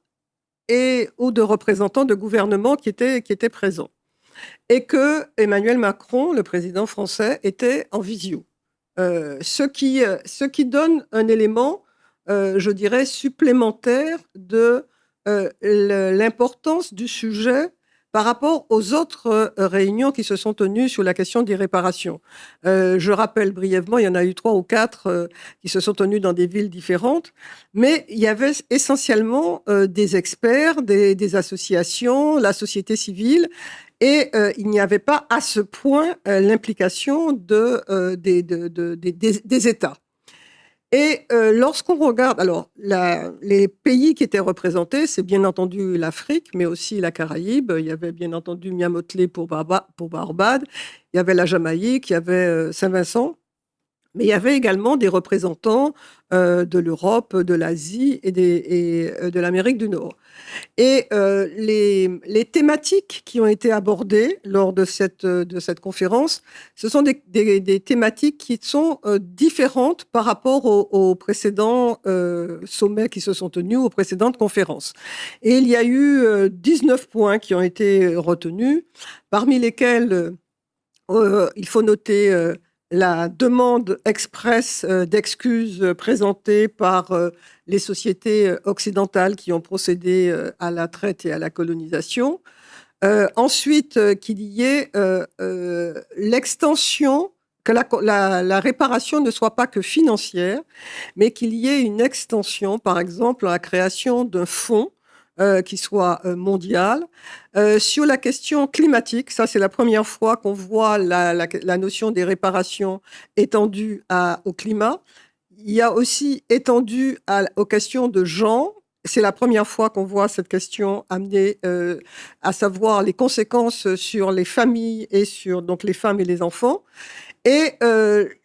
ou de représentants de gouvernement qui étaient présents. Et que Emmanuel Macron, le président français, était en visio. Ce qui donne un élément, je dirais, supplémentaire de l'importance du sujet par rapport aux autres réunions qui se sont tenues sur la question des réparations. Je rappelle brièvement, il y en a eu 3 ou 4 qui se sont tenues dans des villes différentes, mais il y avait essentiellement des experts, des associations, la société civile, et il n'y avait pas à ce point l'implication des États. Et lorsqu'on regarde, alors les pays qui étaient représentés, c'est bien entendu l'Afrique, mais aussi la Caraïbe. Il y avait bien entendu Miamotlé pour Barbade, il y avait la Jamaïque, il y avait Saint-Vincent. Mais il y avait également des représentants de l'Europe, de l'Asie et de l'Amérique du Nord. Et les thématiques qui ont été abordées lors de cette conférence, ce sont des thématiques qui sont différentes par rapport aux précédents sommets qui se sont tenus, aux précédentes conférences. Et il y a eu 19 points qui ont été retenus, parmi lesquels il faut noter la demande expresse d'excuses présentée par les sociétés occidentales qui ont procédé à la traite et à la colonisation. Ensuite, qu'il y ait l'extension, que la réparation ne soit pas que financière, mais qu'il y ait une extension, par exemple, à la création d'un fonds qui soit mondial. Sur la question climatique, ça c'est la première fois qu'on voit la notion des réparations étendue au climat. Il y a aussi étendu aux questions de genre. C'est la première fois qu'on voit cette question amenée, à savoir les conséquences sur les familles et sur donc les femmes et les enfants. Et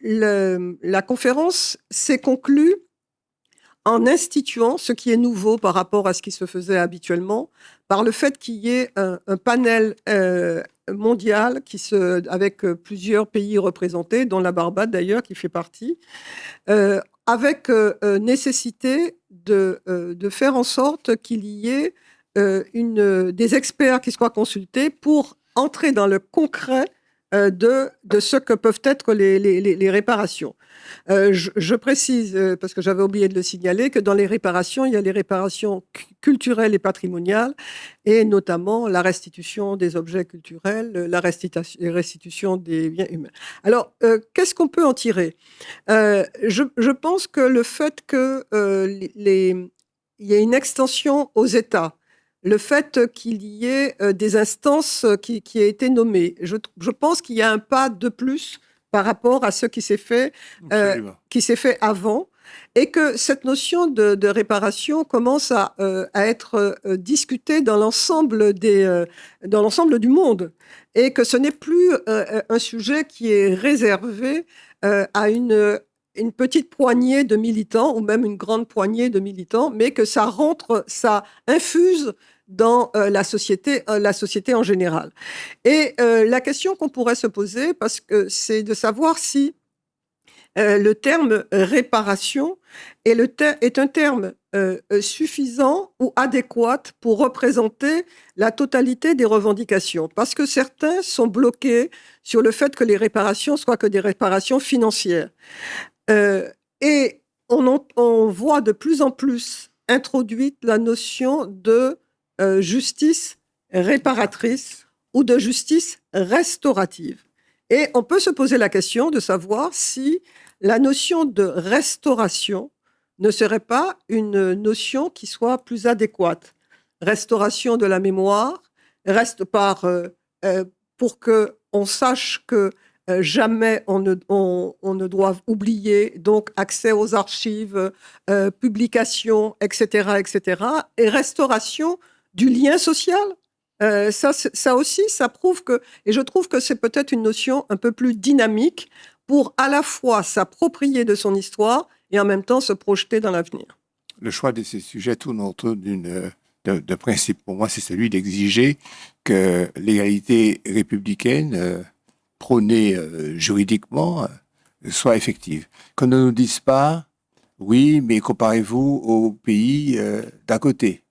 la conférence s'est conclue en instituant ce qui est nouveau par rapport à ce qui se faisait habituellement, par le fait qu'il y ait un panel mondial avec plusieurs pays représentés, dont la Barbade d'ailleurs qui fait partie, avec nécessité de faire en sorte qu'il y ait des experts qui soient consultés pour entrer dans le concret de ce que peuvent être les réparations. Je précise, parce que j'avais oublié de le signaler, que dans les réparations, il y a les réparations culturelles et patrimoniales, et notamment la restitution des objets culturels, la restitution des biens humains. Alors, qu'est-ce qu'on peut en tirer ? Je pense que le fait qu'il y ait une extension aux États, le fait qu'il y ait des instances qui aient été nommées, je pense qu'il y a un pas de plus par rapport à ce qui s'est fait avant, et que cette notion de réparation commence à être discutée dans l'ensemble du monde, et que ce n'est plus un sujet qui est réservé à une petite poignée de militants, ou même une grande poignée de militants, mais que ça infuse dans la société en général. Et la question qu'on pourrait se poser, parce que c'est de savoir si le terme réparation est un terme suffisant ou adéquat pour représenter la totalité des revendications. Parce que certains sont bloqués sur le fait que les réparations soient que des réparations financières. Et on voit de plus en plus introduite la notion de justice réparatrice ou de justice restaurative. Et on peut se poser la question de savoir si la notion de restauration ne serait pas une notion qui soit plus adéquate. Restauration de la mémoire, pour qu'on sache que jamais on ne doit oublier, donc accès aux archives, publications, etc., etc., et restauration du lien social. Ça aussi, ça prouve que, et je trouve que c'est peut-être une notion un peu plus dynamique pour à la fois s'approprier de son histoire et en même temps se projeter dans l'avenir. Le choix de ces sujets tourne autour d'un principe. Pour moi, c'est celui d'exiger que l'égalité républicaine prônée juridiquement soit effective. Qu'on ne nous dise pas, oui, mais comparez-vous aux pays d'à côté,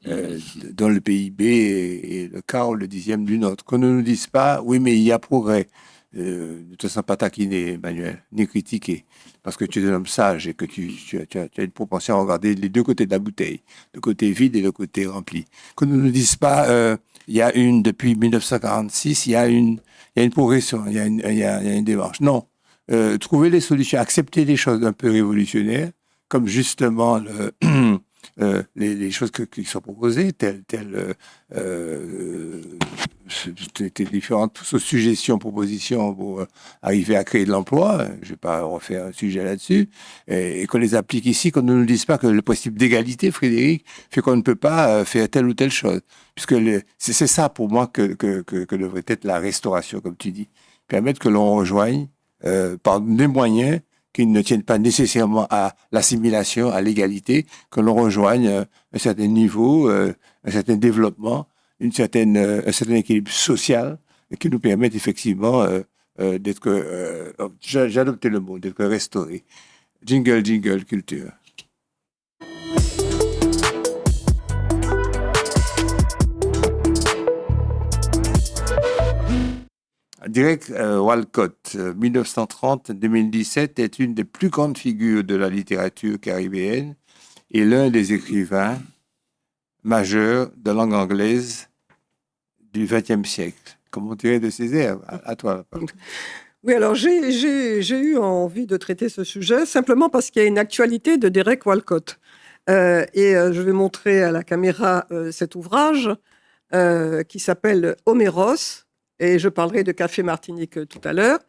dont le PIB est le quart ou le dixième du nôtre. Qu'on ne nous dise pas, oui, mais il y a progrès. ne te sens pas taquiné, Emmanuel, ni critiqué, parce que tu es un homme sage et que tu as une propension à regarder les deux côtés de la bouteille, le côté vide et le côté rempli. Que nous ne disions pas, depuis 1946, il y a une progression, il y a une démarche. Non. Trouver les solutions, accepter les choses un peu révolutionnaires, comme justement les choses qui sont proposées, telles différentes suggestions, propositions pour arriver à créer de l'emploi. Je ne vais pas refaire un sujet là-dessus. Et qu'on les applique ici, qu'on ne nous dise pas que le principe d'égalité, Frédéric, fait qu'on ne peut pas faire telle ou telle chose. Puisque c'est ça pour moi que devrait être la restauration, comme tu dis. Permettre que l'on rejoigne par des moyens qui ne tiennent pas nécessairement à l'assimilation, à l'égalité, que l'on rejoigne un certain niveau, un certain développement, un certain équilibre social qui nous permettent effectivement d'être, j'ai adopté le mot, d'être restauré. Jingle, jingle, culture. Derek Walcott, 1930-2017, est une des plus grandes figures de la littérature caribéenne et l'un des écrivains majeurs de langue anglaise du XXe siècle. Comment dirait de Césaire? À toi. Oui, alors j'ai eu envie de traiter ce sujet simplement parce qu'il y a une actualité de Derek Walcott. Je vais montrer à la caméra cet ouvrage qui s'appelle Homéros. Et je parlerai de Café Martinique tout à l'heure.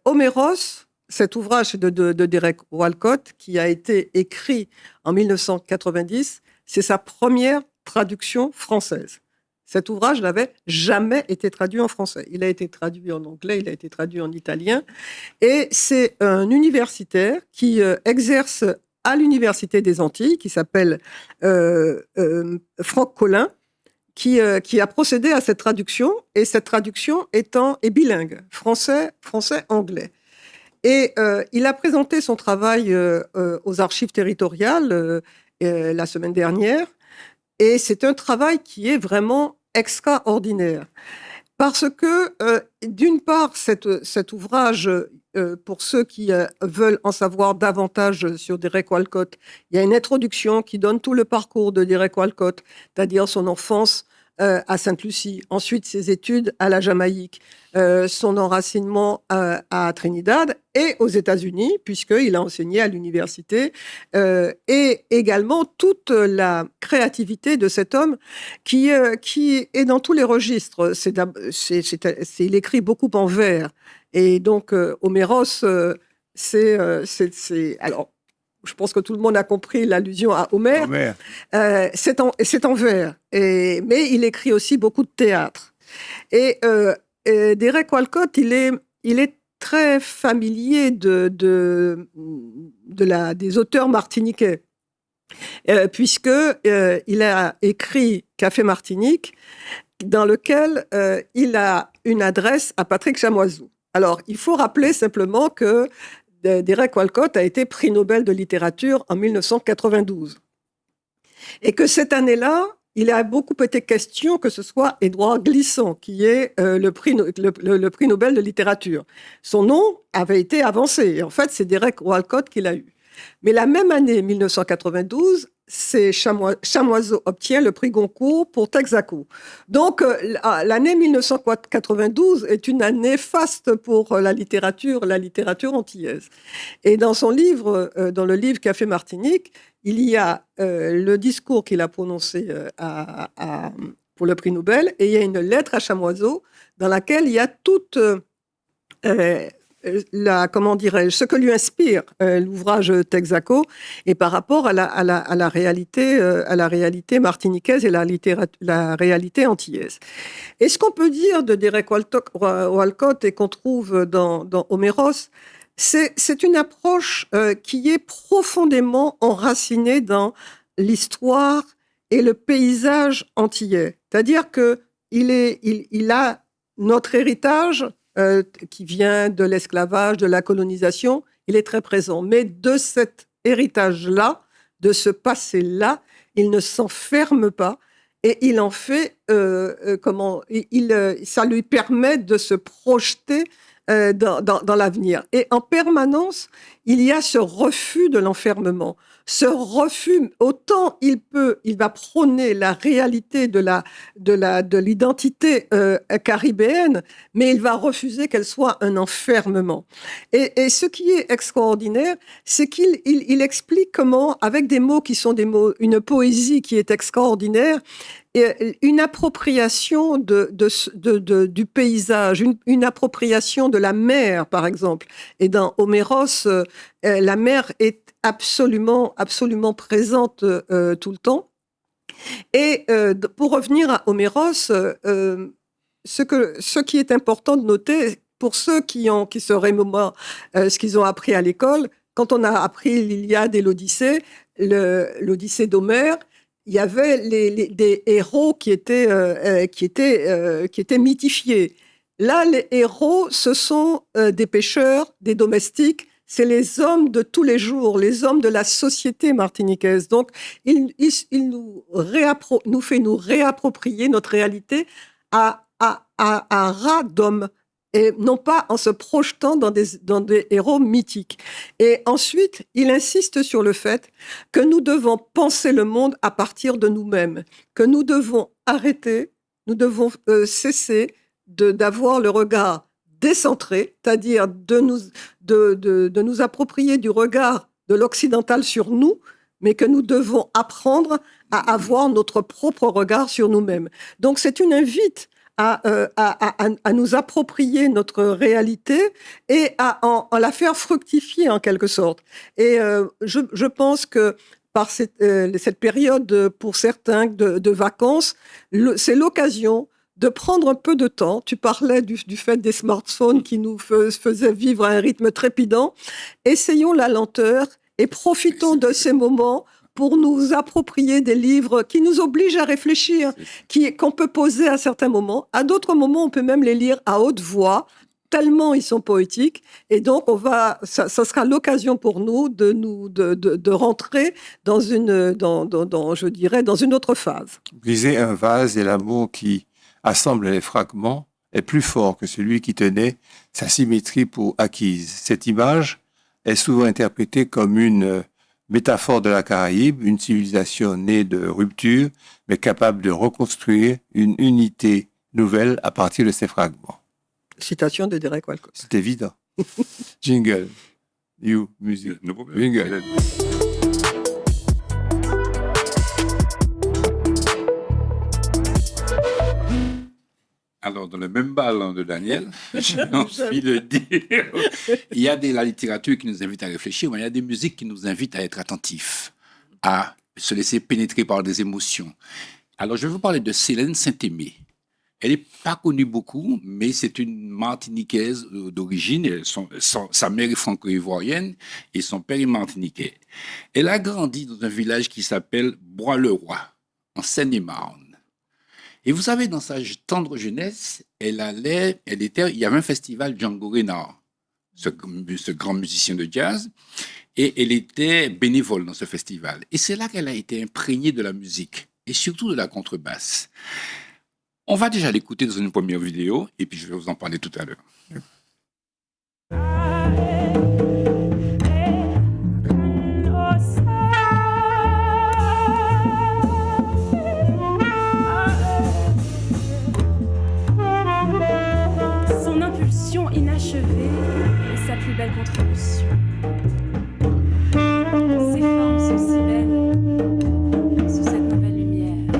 Homéros, cet ouvrage de Derek Walcott, qui a été écrit en 1990, c'est sa première traduction française. Cet ouvrage n'avait jamais été traduit en français. Il a été traduit en anglais, il a été traduit en italien. Et c'est un universitaire qui exerce à l'Université des Antilles, qui s'appelle Franck Collin, qui a procédé à cette traduction, et cette traduction est bilingue, français-anglais. Et il a présenté son travail aux archives territoriales la semaine dernière, et c'est un travail qui est vraiment extraordinaire. Parce que, d'une part, cet ouvrage, pour ceux qui veulent en savoir davantage sur Derek Walcott, il y a une introduction qui donne tout le parcours de Derek Walcott, c'est-à-dire son enfance à Sainte-Lucie, ensuite ses études à la Jamaïque, son enracinement à Trinidad et aux États-Unis, puisqu'il a enseigné à l'université, et également toute la créativité de cet homme qui est dans tous les registres. Il écrit beaucoup en vers. Et donc, Homéros, alors, je pense que tout le monde a compris l'allusion à Homère. C'est en vers. Mais il écrit aussi beaucoup de théâtre. Et Derek Walcott, il est très familier des auteurs martiniquais, puisqu'il a écrit Café Martinique, dans lequel il a une adresse à Patrick Chamoiseau. Alors, il faut rappeler simplement que Derek Walcott a été prix Nobel de littérature en 1992. Et que cette année-là, il a beaucoup été question que ce soit Édouard Glissant qui est le prix Nobel de littérature. Son nom avait été avancé. Et en fait, c'est Derek Walcott qui l'a eu. Mais la même année, 1992, c'est Chamoiseau obtient le prix Goncourt pour Texaco. Donc, l'année 1992 est une année faste pour la littérature antillaise. Et dans son livre, dans le livre Café Martinique, il y a le discours qu'il a prononcé pour le prix Nobel, et il y a une lettre à Chamoiseau dans laquelle il y a toute ce que lui inspire l'ouvrage Texaco, et par rapport à la réalité martiniquaise et la réalité antillaise. Et ce qu'on peut dire de Derek Walcott et qu'on trouve dans Homéros, c'est une approche qui est profondément enracinée dans l'histoire et le paysage antillais. C'est-à-dire qu'il a notre héritage qui vient de l'esclavage, de la colonisation, il est très présent. Mais de cet héritage-là, de ce passé-là, il ne s'enferme pas et il en fait, ça lui permet de se projeter dans l'avenir. Et en permanence, il y a ce refus de l'enfermement. Ce refus, autant il va prôner la réalité de l'identité caribéenne, mais il va refuser qu'elle soit un enfermement. Et ce qui est extraordinaire, c'est qu'il explique comment, avec des mots qui sont des mots, une poésie qui est extraordinaire, une appropriation du paysage, une appropriation de la mer, par exemple. Et dans Homéros, la mer est absolument présente tout le temps. Et pour revenir à Homéros, ce qui est important de noter, pour ceux qui se remémorent ce qu'ils ont appris à l'école, quand on a appris l'Iliade et l'Odyssée d'Homère, il y avait des héros qui étaient mythifiés. Là, les héros, ce sont des pêcheurs, des domestiques. C'est les hommes de tous les jours, les hommes de la société martiniquaise. Donc, il nous fait nous réapproprier notre réalité à ras d'hommes, et non pas en se projetant dans des héros mythiques. Et ensuite, il insiste sur le fait que nous devons penser le monde à partir de nous-mêmes, que nous devons arrêter, nous devons cesser d'avoir le regard décentré, c'est-à-dire de nous approprier du regard de l'occidental sur nous, mais que nous devons apprendre à avoir notre propre regard sur nous-mêmes. Donc c'est une invite à nous approprier notre réalité et à la faire fructifier en quelque sorte. Et je pense que par cette période, pour certains, de vacances, c'est l'occasion de prendre un peu de temps. Tu parlais du fait des smartphones qui nous faisaient vivre à un rythme trépidant. Essayons la lenteur et profitons de ces moments pour nous approprier des livres qui nous obligent à réfléchir, qu'on peut poser à certains moments. À d'autres moments, on peut même les lire à haute voix, tellement ils sont poétiques. Et donc, ça sera l'occasion pour nous de rentrer dans une autre phase. Briser un vase et l'amour qui assemble les fragments est plus fort que celui qui tenait sa symétrie pour acquise. Cette image est souvent interprétée comme une métaphore de la Caraïbe, une civilisation née de rupture, mais capable de reconstruire une unité nouvelle à partir de ces fragments. Citation de Derek Walcott. C'est évident. Jingle. You, musique. No problem. Jingle. Alors, dans le même ballon de Daniel, j'ai envie de dire, il y a la littérature qui nous invite à réfléchir, mais il y a des musiques qui nous invitent à être attentifs, à se laisser pénétrer par des émotions. Alors, je vais vous parler de Célène Saint-Aimé. Elle n'est pas connue beaucoup, mais c'est une Martiniquaise d'origine. Sa mère est franco-ivoirienne et son père est martiniquais. Elle a grandi dans un village qui s'appelle Bois-le-Roi, en Seine-et-Marne. Et vous savez, dans sa tendre jeunesse, il y avait un festival Django Reinhardt, ce grand musicien de jazz, et elle était bénévole dans ce festival. Et c'est là qu'elle a été imprégnée de la musique, et surtout de la contrebasse. On va déjà l'écouter dans une première vidéo, et puis je vais vous en parler tout à l'heure. Inachevée et sa plus belle contribution. Ses formes sont si belles sous cette nouvelle lumière.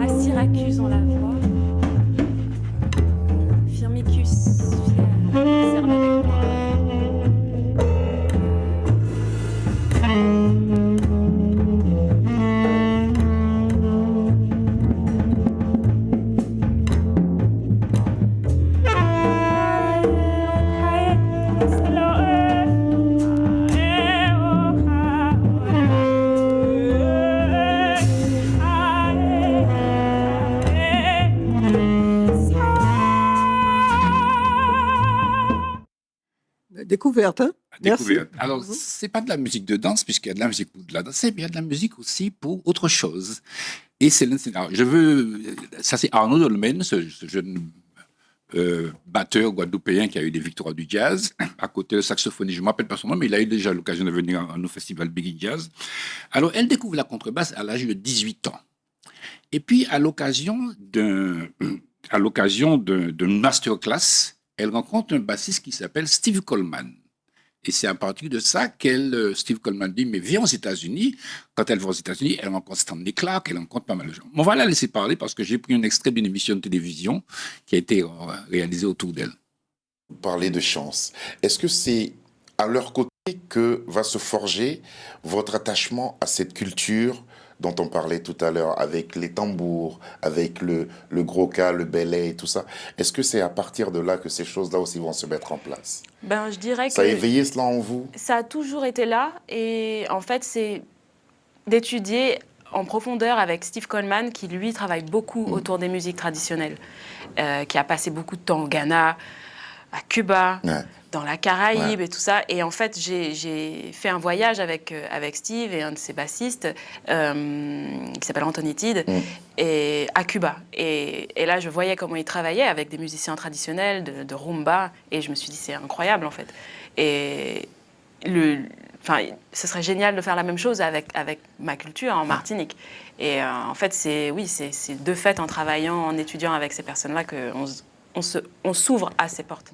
À Syracuse, on la voit. Firmicus, fier, serme avec moi. découverte. Hein. Merci. Découverte. Alors, c'est pas de la musique de danse, puisqu'il y a de la musique pour de la danse, mais il y a de la musique aussi pour autre chose. Et alors, ça c'est Arnaud Dolmen, ce jeune batteur guadeloupéen qui a eu des victoires du jazz, à côté de saxophoniste, je ne me rappelle pas son nom, mais il a eu déjà l'occasion de venir à nos festivals Biggie Jazz. Alors, elle découvre la contrebasse à l'âge de 18 ans. Et puis, à l'occasion d'une masterclass, elle rencontre un bassiste qui s'appelle Steve Coleman. Et c'est à partir de ça Steve Coleman dit, mais viens aux États-Unis. Quand elle va aux États-Unis, elle rencontre Stanley Clarke, elle rencontre pas mal de gens. On va la laisser parler parce que j'ai pris un extrait d'une émission de télévision qui a été réalisée autour d'elle. Vous parlez de chance. Est-ce que c'est à leur côté que va se forger votre attachement à cette culture dont on parlait tout à l'heure, avec les tambours, avec le gros-ca, le belay et tout ça? Est-ce que c'est à partir de là que ces choses-là aussi vont se mettre en place? Ben, je dirais Ça a que éveillé cela en vous? ça a toujours été là. Et en fait, c'est d'étudier en profondeur avec Steve Coleman, qui lui travaille beaucoup autour des musiques traditionnelles, qui a passé beaucoup de temps au Ghana, à Cuba, dans la Caraïbe et tout ça. Et en fait, j'ai fait un voyage avec Steve et un de ses bassistes, qui s'appelle Anthony Tidd, et à Cuba. Et là, je voyais comment il travaillait avec des musiciens traditionnels de rumba, et je me suis dit, c'est incroyable, en fait. Et ce serait génial de faire la même chose avec ma culture en Martinique. Et en fait, c'est de fait en travaillant, en étudiant avec ces personnes-là qu'on s'ouvre à ces portes.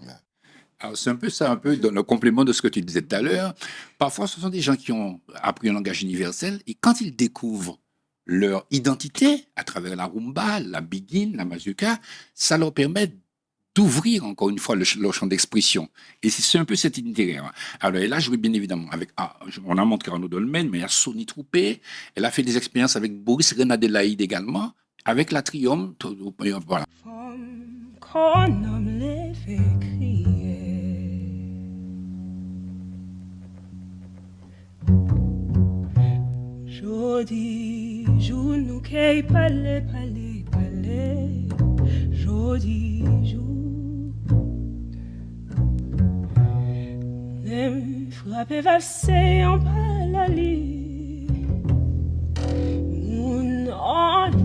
Alors, c'est un peu ça, dans le complément de ce que tu disais tout à l'heure. Parfois, ce sont des gens qui ont appris un langage universel et quand ils découvrent leur identité à travers la rumba, la biguine, la mazurka, ça leur permet d'ouvrir encore une fois leur champ d'expression. Et c'est un peu cet itinéraire. Alors, elle a joué bien évidemment on a montré Arnaud Dolmen, mais il y a Soni Troupé. Elle a fait des expériences avec Boris Renadelaïde également, avec la Trium. Voilà. Jodi, jou nou kay pale, pale, pale. Jodi, jou. Lem frappe valse en palali. Moun an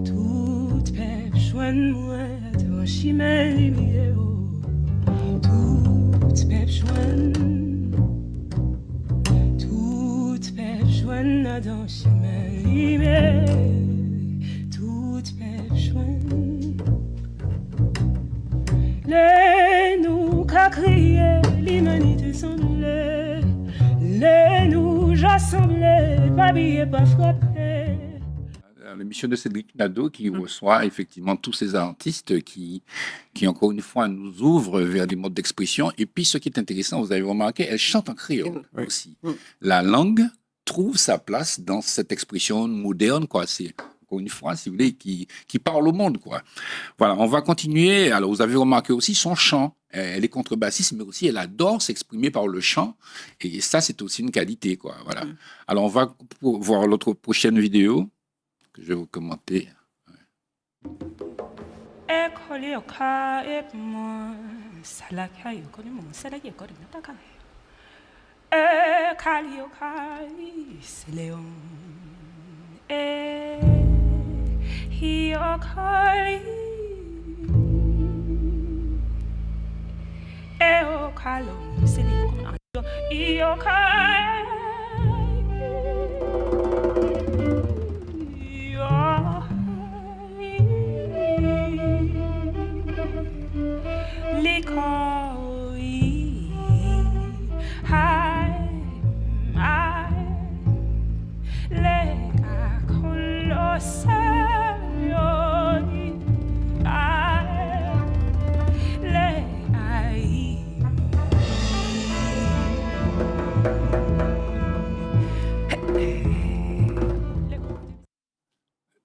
tout pep chouan mouet dans chimel lumière. Tout pep chouan dans chimel lumière. Tout pep chouan les nous qu'a crié l'humanité semblait. Les nous j'assemblais, pas billet, pas frappé. L'émission de Cédric Nadeau qui reçoit effectivement tous ces artistes qui encore une fois nous ouvrent vers des modes d'expression. Et puis ce qui est intéressant, vous avez remarqué, elle chante en créole aussi. La langue trouve sa place dans cette expression moderne, quoi. C'est encore une fois, si vous voulez, qui parle au monde, quoi. Voilà, on va continuer. Alors vous avez remarqué aussi son chant. Elle est contrebassiste, mais aussi elle adore s'exprimer par le chant. Et ça, c'est aussi une qualité, quoi. Voilà. Alors on va voir l'autre prochaine vidéo que je vais vous commenter.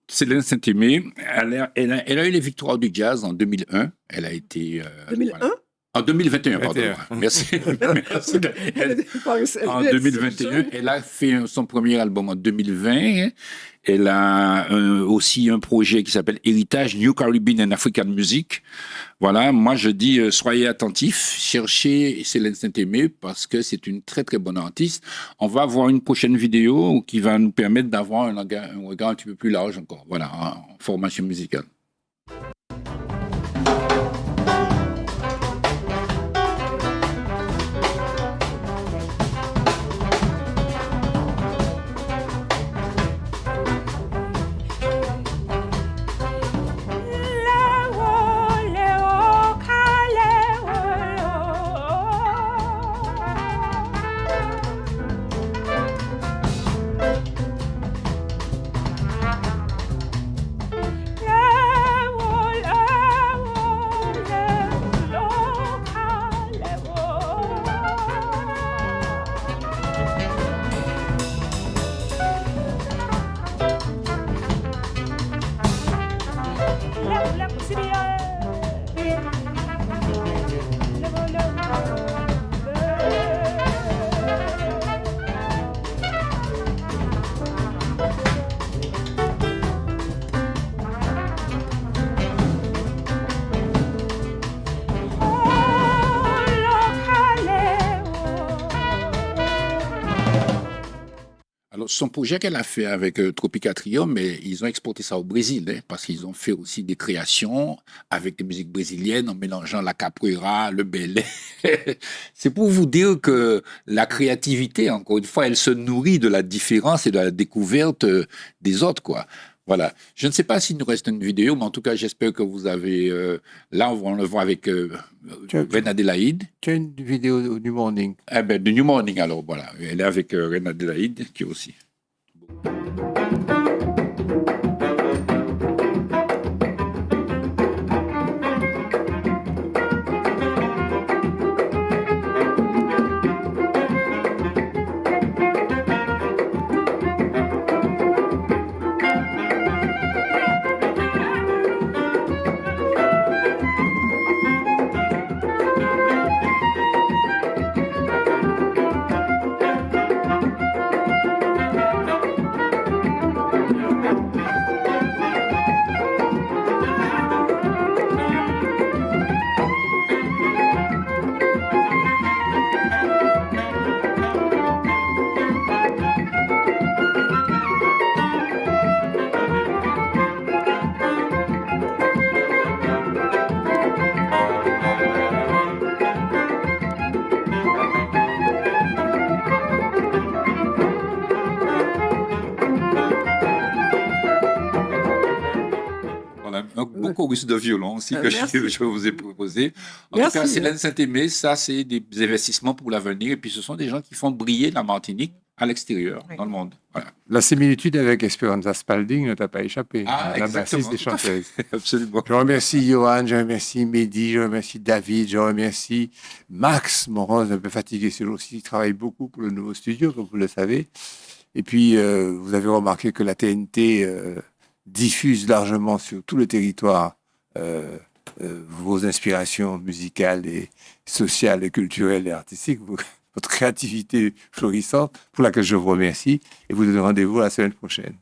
Céline Saint-Aimé, elle a eu les victoires du jazz en 2001. Elle a été... 2001 voilà. En 2021, pardon. 21. Merci. Merci. En 2021, elle a fait son premier album en 2020. Elle a aussi un projet qui s'appelle Héritage New Caribbean and African Music. Voilà, moi je dis soyez attentifs, cherchez Célène Saint-Aimé parce que c'est une très très bonne artiste. On va voir une prochaine vidéo qui va nous permettre d'avoir un regard un petit peu plus large encore. Voilà, en formation musicale. Alors, son projet qu'elle a fait avec Tropicatrium, mais ils ont exporté ça au Brésil, hein, parce qu'ils ont fait aussi des créations avec des musiques brésiliennes en mélangeant la capoeira, le belé. C'est pour vous dire que la créativité, encore une fois, elle se nourrit de la différence et de la découverte des autres, quoi. Voilà. Je ne sais pas s'il nous reste une vidéo, mais en tout cas, j'espère que vous avez... là, on le voit avec Reine Adélaïde. Tu as une vidéo au New Morning. Eh ben, de New Morning, alors, voilà. Elle est avec Reine Adélaïde, qui est aussi... Bon chorus de violon aussi que je vous ai proposé. En tout cas, Célène Saint-Aimé, ça, c'est des investissements pour l'avenir. Et puis, ce sont des gens qui font briller la Martinique à l'extérieur, dans le monde. Voilà. La similitude avec Esperanza Spalding ne t'a pas échappé. Ah, la exactement. bassiste des chanteuses. Absolument. Je remercie Johan, je remercie Mehdi, je remercie David, je remercie Max Moros, un peu fatigué ce jour-ci, il travaille beaucoup pour le nouveau studio, comme vous le savez. Et puis, vous avez remarqué que la TNT diffuse largement sur tout le territoire vos inspirations musicales et sociales et culturelles et artistiques, votre créativité florissante, pour laquelle je vous remercie, et vous donne rendez-vous la semaine prochaine.